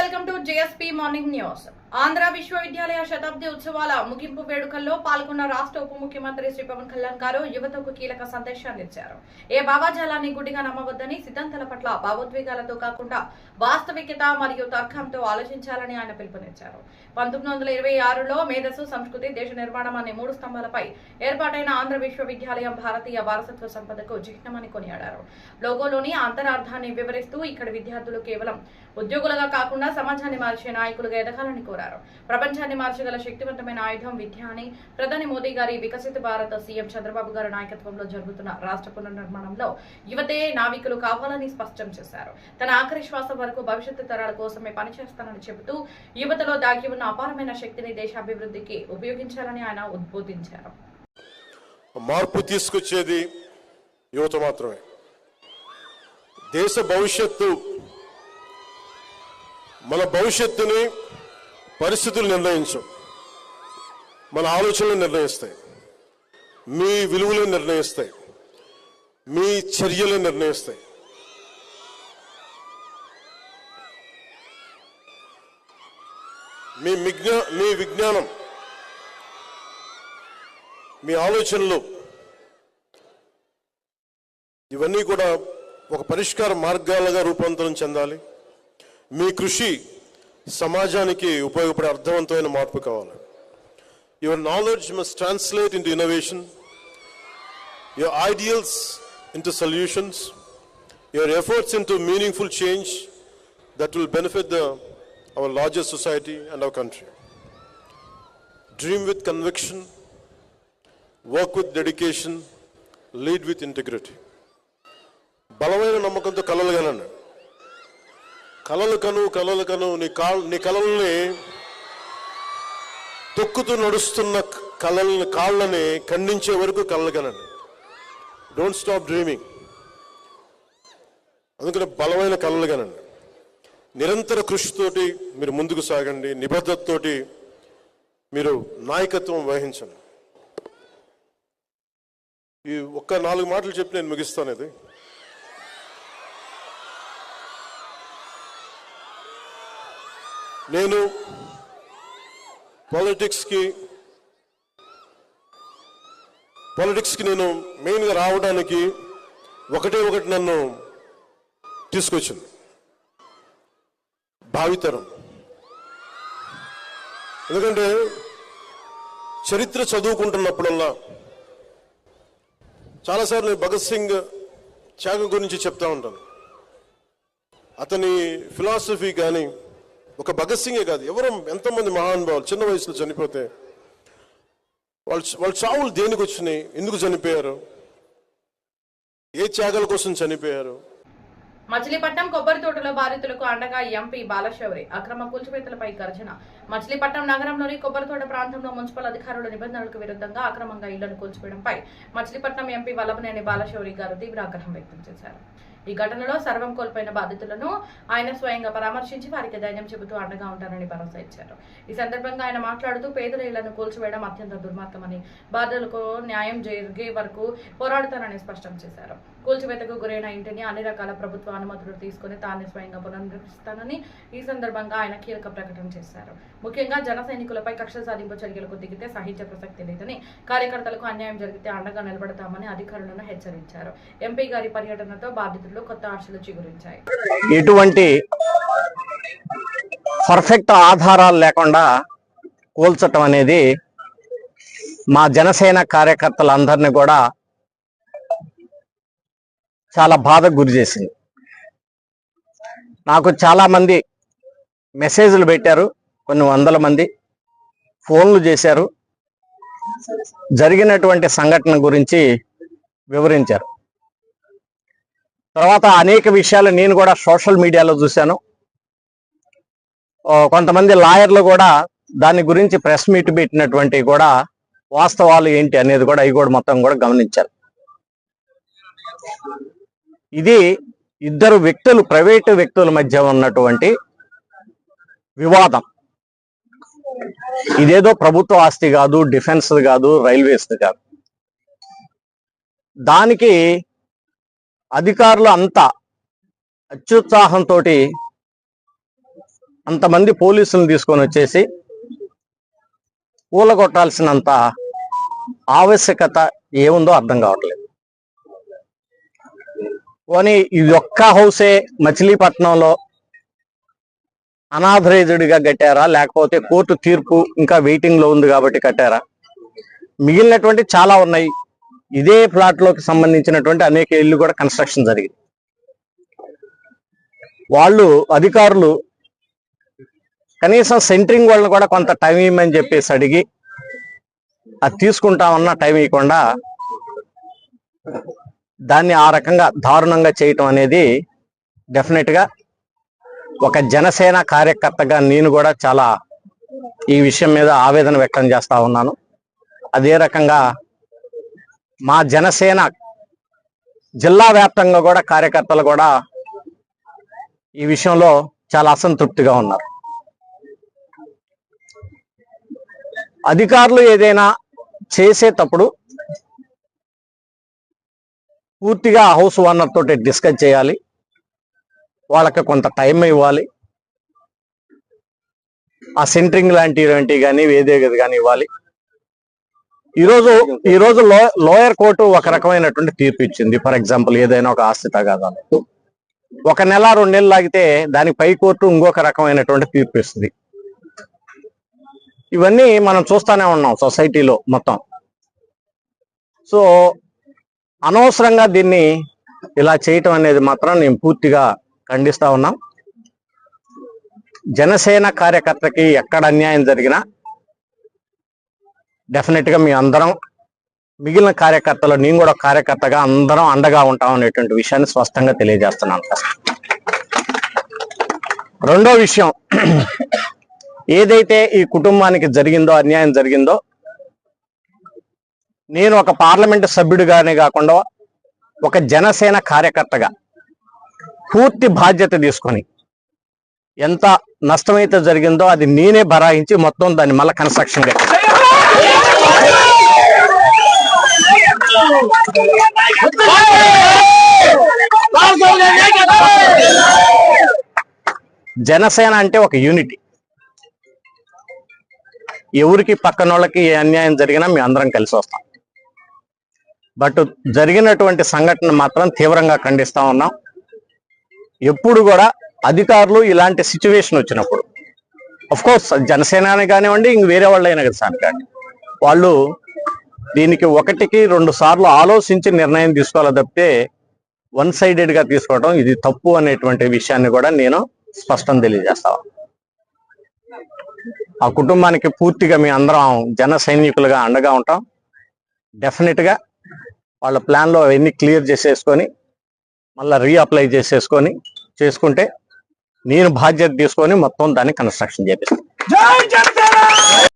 Welcome to JSP morning news. Andhra విశ్వవిద్యాలయ శతాబ్ది ఉత్సవాల ముగింపు వేడుకల్లో పాల్గొన్న రాష్ట్ర ఉప ముఖ్యమంత్రి శ్రీ పవన్ కళ్యాణ్ గారు యువతకు కీలక సందేశాన్ని ఇచ్చారు. ఏ భావజాలాన్ని గుడ్డిగా నమ్మవద్దని, సిద్ధాంతాల పట్ల భావోద్వేగాలతో కాకుండా వాస్తవికత మరియు తర్కంతో ఆలోచించాలని ఆయన పిలుపునిచ్చారు. 1926లో మేధస్సు, సంస్కృతి, దేశ నిర్మాణం అనే 3 స్తంభాలపై ఏర్పాటైన ఆంధ్ర విశ్వవిద్యాలయం భారతీయ వారసత్వ సంపదకు చిహ్నమని కొనియాడారు. లోగోలోని అంతరార్థాన్ని వివరిస్తూ ఇక్కడి విద్యార్థులు కేవలం ఉద్యోగులుగా కాకుండా సమాజాన్ని మార్చే నాయకులుగా ఎదగాలని కోరారు. ప్రపంచాన్ని మార్చగల శక్తివంతమైన ఆయుధం విద్య అని ప్రధాని మోదీ గారి వికసిత భారత సీఎం చంద్రబాబు గారి నాయకత్వంలో జరుగుతున్న రాష్ట్ర పునర్నిర్మాణంలో యువతే నావికులు కావాలని స్పష్టం చేశారు. తన ఆఖరి శ్వాస వరకు భవిష్యత్తు తరాల కోసమే పనిచేస్తానని చెబుతూ యువతలో దాగి ఉన్న అపారమైన శక్తిని దేశాభివృద్ధికి ఉపయోగించాలని ఆయన ఉద్బోధించారు. మార్పు తీసుకొచ్చేది యువత మాత్రమే. దేశ భవిష్యత్తు, మన భవిష్యత్తుని పరిస్థితులు నిర్ణయించవు, మన ఆలోచనలు నిర్ణయిస్తాయి, మీ విలువలు నిర్ణయిస్తాయి, మీ చర్యలు నిర్ణయిస్తాయి. మీ విజ్ఞానం, మీ ఆలోచనలు ఇవన్నీ కూడా ఒక పరిష్కార మార్గాలుగా రూపాంతరం చెందాలి. మీ కృషి సమాజానికి ఉపయోగపడే అర్థవంతమైన మార్పు కావాలి. Your knowledge must translate into innovation, your ideals into solutions, your efforts into meaningful change that will benefit our larger society and our country. Dream with conviction, work with dedication, lead with integrity. బలమైన నమ్మకంతో కలలు కనండి. కలలు కను నీ కలల్ని తొక్కుతూ నడుస్తున్న కాళ్ళని ఖండించే వరకు కలలు కనండి. Don't stop dreaming. అందుకని బలమైన కలలు కనండి. నిరంతర కృషితోటి మీరు ముందుకు సాగండి. నిబద్ధతతోటి మీరు నాయకత్వం వహించండి. ఈ ఒక్క 4 మాటలు చెప్పి నేను ముగిస్తాను. ఇది నేను పాలిటిక్స్కి నేను మెయిన్గా రావడానికి ఒకటి నన్ను తీసుకొచ్చింది, భావితరం. ఎందుకంటే చరిత్ర చదువుకుంటున్నప్పుడల్లా చాలాసార్లు నేను భగత్ సింగ్ త్యాగం గురించి చెప్తా ఉంటాను. అతని ఫిలాసఫీ కానీ, ఒక భగత్ సింగే కాదు, ఎంతోమంది మహానుభావులు చిన్న వయసులో చనిపోతే వాళ్ళ చావులు దేనికి వచ్చినాయి, ఎందుకు చనిపోయారు, ఏ త్యాగాల కోసం చనిపోయారు. మచిలీపట్నం కొబ్బరి తోటలో బాధితులకు అండగా ఎంపీ బాలశౌరి. అక్రమ కూల్చివేతలపై గర్జన. మచిలీపట్నం నగరంలోని కొబ్బరి తోట ప్రాంతంలో మున్సిపల్ అధికారుల నిబంధనలకు విరుద్ధంగా అక్రమంగా ఇళ్లను కూల్చివేయడంపై మచిలీపట్నం ఎంపీ వల్లభనేని బాలశౌరి గారు తీవ్ర ఆగ్రహం వ్యక్తం చేశారు. ఈ ఘటనలో సర్వం కోల్పోయిన బాధితులను ఆయన స్వయంగా పరామర్శించి వారికి ధైర్యం చెబుతూ అండగా ఉంటారని భరోసా ఇచ్చారు. ఈ సందర్భంగా ఆయన మాట్లాడుతూ పేదల ఇళ్లను కూల్చివేయడం అత్యంత దుర్మార్గమని, బాధితులకు న్యాయం జరిగే వరకు పోరాడుతానని స్పష్టం చేశారు. కూల్చివేతకు గురైన ఇంటిని అన్ని రకాల ప్రభుత్వ అనుమతులు తీసుకుని తానే స్వయంగా పునర్నిర్మిస్తానని ఈ సందర్భంగా ఆయన కీలక ప్రకటన చేశారు. ముఖ్యంగా జన సైనికులపై కక్ష సాధింపు చర్యలకు దిగితే సహించే ప్రసక్తి లేదని, కార్యకర్తలకు అన్యాయం జరిగితే అండగా నిలబడతామని అధికారులను హెచ్చరించారు. ఎంపీ గారి పర్యటనతో బాధితులు కొత్త ఆశలు చిగురించాయి. ఎటువంటి పర్ఫెక్ట్ ఆధారాలు లేకుండా కూల్చటం అనేది మా జనసేన కార్యకర్తలందరినీ కూడా చాలా బాధకు గురి చేసింది. నాకు చాలా మంది మెసేజ్లు పెట్టారు, కొన్ని వందల మంది ఫోన్లు చేశారు, జరిగినటువంటి సంఘటన గురించి వివరించారు. తర్వాత అనేక విషయాలు నేను కూడా సోషల్ మీడియాలో చూశాను. కొంతమంది లాయర్లు కూడా దాని గురించి ప్రెస్ మీట్ పెట్టినటువంటి కూడా వాస్తవాలు ఏంటి అనేది కూడా అవి కూడా మొత్తం కూడా గమనించారు. ఇది ఇద్దరు వ్యక్తులు, ప్రైవేటు వ్యక్తుల మధ్య ఉన్నటువంటి వివాదం. ఇదేదో ప్రభుత్వ ఆస్తి కాదు, డిఫెన్స్ కాదు, రైల్వేస్ కాదు. దానికి అధికారులు అంతా అత్యుత్సాహంతో అంతమంది పోలీసులను తీసుకొని వచ్చేసి కూలగొట్టాల్సినంత ఆవశ్యకత ఏముందో అర్థం కావట్లేదు. పోనీ ఇది ఒక్క హౌసే మచిలీపట్నంలో అనాథరైజ్డ్ గా కట్టారా, లేకపోతే కోర్టు తీర్పు ఇంకా వెయిటింగ్ లో ఉంది కాబట్టి కట్టారా? మిగిలినటువంటి చాలా ఉన్నాయి. ఇదే ప్లాట్ లోకి సంబంధించినటువంటి అనేక ఇళ్ళు కూడా కన్స్ట్రక్షన్ జరిగింది. వాళ్ళు అధికారులు కనీసం సెంటరింగ్ వాళ్ళని కూడా కొంత టైం ఇవ్వమని చెప్పేసి అడిగి అది తీసుకుంటామన్నా టైం ఇవ్వకుండా దాన్ని ఆ రకంగా దారుణంగా చేయటం అనేది డెఫినెట్ గా ఒక జనసేన కార్యకర్తగా నేను కూడా చాలా ఈ విషయం మీద ఆవేదన వ్యక్తం చేస్తా ఉన్నాను. అదే రకంగా మా జనసేన జిల్లా వ్యాప్తంగా కూడా కార్యకర్తలు కూడా ఈ విషయంలో చాలా అసంతృప్తిగా ఉన్నారు. అధికారులు ఏదైనా చేసేటప్పుడు పూర్తిగా హౌస్ ఓనర్ తోటి డిస్కస్ చేయాలి, వాళ్ళకి కొంత టైం ఇవ్వాలి, ఆ సెంటరింగ్ లాంటివి కానీ వేదేగది కానీ ఇవ్వాలి. ఈరోజు లోయర్ కోర్టు ఒక రకమైనటువంటి తీర్పు ఇచ్చింది. ఫర్ ఎగ్జాంపుల్ ఏదైనా ఒక ఆస్తి తగాదాలు 1 నెల 2 నెలలు లాగితే దానికి పై కోర్టు ఇంకొక రకమైనటువంటి తీర్పు ఇస్తుంది. ఇవన్నీ మనం చూస్తూనే ఉన్నాం సొసైటీలో మొత్తం. సో అనవసరంగా దీన్ని ఇలా చేయటం అనేది మాత్రం నేను పూర్తిగా ఖండిస్తా ఉన్నాం. జనసేన కార్యకర్తకి ఎక్కడ అన్యాయం జరిగినా డెఫినెట్ గా మీ అందరం, మిగిలిన కార్యకర్తలు, నేను కూడా కార్యకర్తగా అందరం అండగా ఉంటాం అనేటువంటి విషయాన్ని స్పష్టంగా తెలియజేస్తున్నాను. రెండో విషయం, ఏదైతే ఈ కుటుంబానికి జరిగిందో, అన్యాయం జరిగిందో, నేను ఒక పార్లమెంటు సభ్యుడిగానే కాకుండా ఒక జనసేన కార్యకర్తగా పూర్తి బాధ్యత తీసుకొని ఎంత నష్టమైతే జరిగిందో అది నేనే భరాయించి మొత్తం దాన్ని మళ్ళీ కన్స్ట్రక్షన్ జనసేన అంటే ఒక యూనిటీ. ఎవరికి పక్కనోళ్ళకి ఏ అన్యాయం జరిగినా మీ అందరం కలిసి వస్తాం. బట్ జరిగినటువంటి సంఘటన మాత్రం తీవ్రంగా ఖండిస్తా ఉన్నాం. ఎప్పుడు కూడా అధికారులు ఇలాంటి సిచ్యువేషన్ వచ్చినప్పుడు, అఫ్ కోర్స్ జనసేన కానివ్వండి, ఇంక వేరే వాళ్ళైనా కదా సార్ కానీ, వాళ్ళు దీనికి 1కి 2 సార్లు ఆలోచించి నిర్ణయం తీసుకోవాలి తప్పితే వన్ సైడెడ్ గా తీసుకోవడం ఇది తప్పు అనేటువంటి విషయాన్ని కూడా నేను స్పష్టం తెలియజేస్తా. ఆ కుటుంబానికి పూర్తిగా మీ అందరం జన సైనికులుగా అండగా ఉంటాం. డెఫినెట్ గా వాళ్ళ ప్లాన్ లో అవన్నీ క్లియర్ చేసేసుకొని మళ్ళీ రీఅప్లై చేసుకుంటే నేను బాధ్యత తీసుకొని మొత్తం దాన్ని కన్స్ట్రక్షన్ చేపిస్తాను.